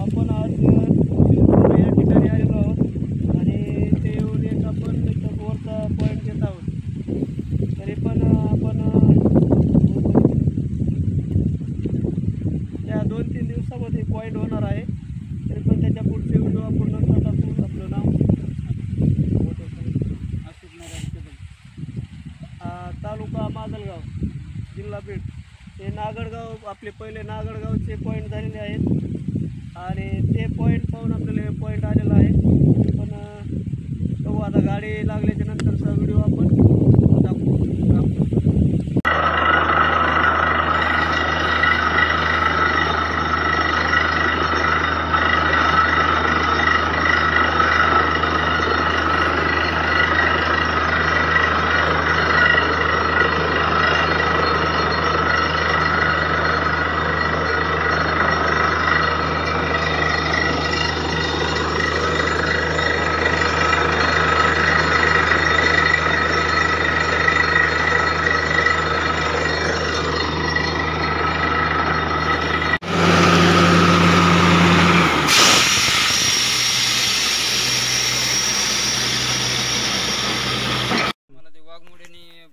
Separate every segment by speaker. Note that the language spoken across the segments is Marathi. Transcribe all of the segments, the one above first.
Speaker 1: आपण आज या ठिकाणी आलेलो आहोत आणि ते येऊन एक आपण इथं बोरचा पॉईंट घेत आहोत. तरी पण आपण त्या 2-3 दिवसामध्ये पॉईंट होणार आहे. तरी पण त्याच्या पुढचे व्हिडिओ आपण नंतर टाकू. आपलं नाव तालुका माजलगाव, जिल्हा बीड. हे नागडगाव आपले पहिले नागडगावचे पॉईंट झालेले आहेत आणि ते पॉईंट पाहून आपल्याला हे पॉईंट आलेला आहे. पण बघू आता गाडी लागल्याच्या नंतरचा व्हिडिओ आपण टाकू.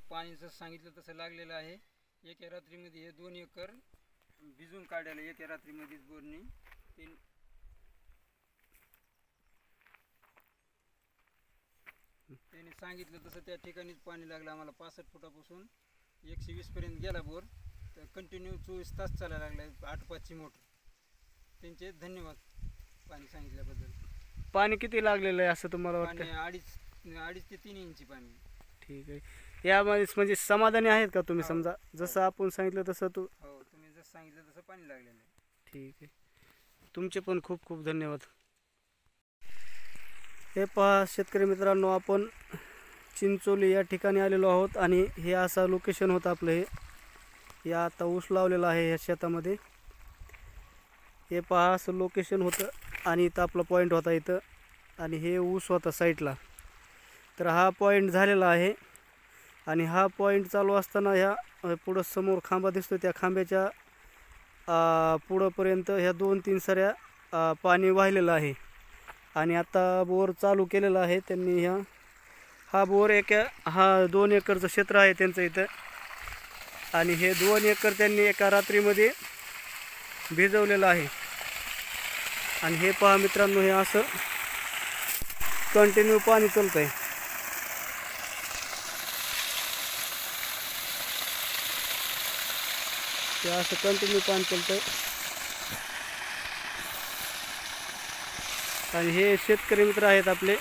Speaker 2: पाणी सांगितलं तसं लागलेलं आहे. एका रात्रीमध्ये हे 2 एकर भिजून काढायला एका रात्रीमध्येच बोरणी. त्यांनी सांगितलं तसं त्या ठिकाणीच पाणी लागलं आम्हाला. 65 फुटापासून 120 पर्यंत गेला बोर. तर कंटिन्यू 24 तास चालायला लागला. 8-5ची मोटर. त्यांचे धन्यवाद पाणी सांगितल्याबद्दल.
Speaker 1: पाणी किती लागलेलं आहे असं तुम्हाला वाटतं?
Speaker 2: पाणी 2.5 ते 3 इंची पाणी.
Speaker 1: ठीक आहे. यामध्ये म्हणजे समाधानी आहेत का तुम्ही? समजा जसं आपण सांगितलं तसं
Speaker 2: हो, तुम्ही जसं सांगितलं तसं पाणी लागलेलं आहे.
Speaker 1: ठीक आहे. तुमचे पण खूप खूप धन्यवाद. हे पहा शेतकरी मित्रांनो, आपण चिंचोली या ठिकाणी आलेलो आहोत आणि हे असं लोकेशन होतं आपलं. हे आता ऊस लावलेलं आहे ह्या शेतामध्ये. हे पहा असं लोकेशन होतं आणि इथं आपला पॉईंट होता इथं आणि हे ऊस होता साईडला. तर हा पॉईंट झालेला आहे आणि हा पॉईंट चालू असताना ह्या पुढं समोर खांबा दिसतो, त्या खांब्याच्या पुढंपर्यंत ह्या 2-3 सऱ्या पाणी वाहिलेलं आहे. आणि आता बोर चालू केलेला आहे त्यांनी. हा बोर हा 2 एकरचं क्षेत्र आहे त्यांचं इथं आणि हे 2 एकर त्यांनी एका रात्रीमध्ये भिजवलेलं आहे. आणि हे पहा मित्रांनो, हे असं कंटिन्यू पाणी चालतं आहे. ते असं कंटिन्यू पाणी चालतं आहे. आणि हे शेतकरी मित्र आहेत आपले.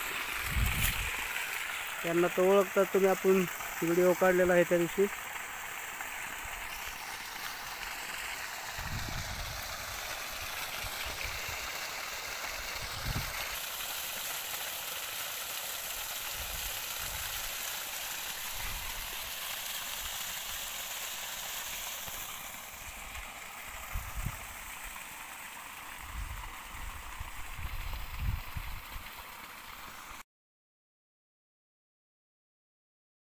Speaker 1: त्यांना तर ओळखतात तुम्ही, आपण व्हिडिओ काढलेला आहे त्या दिवशी.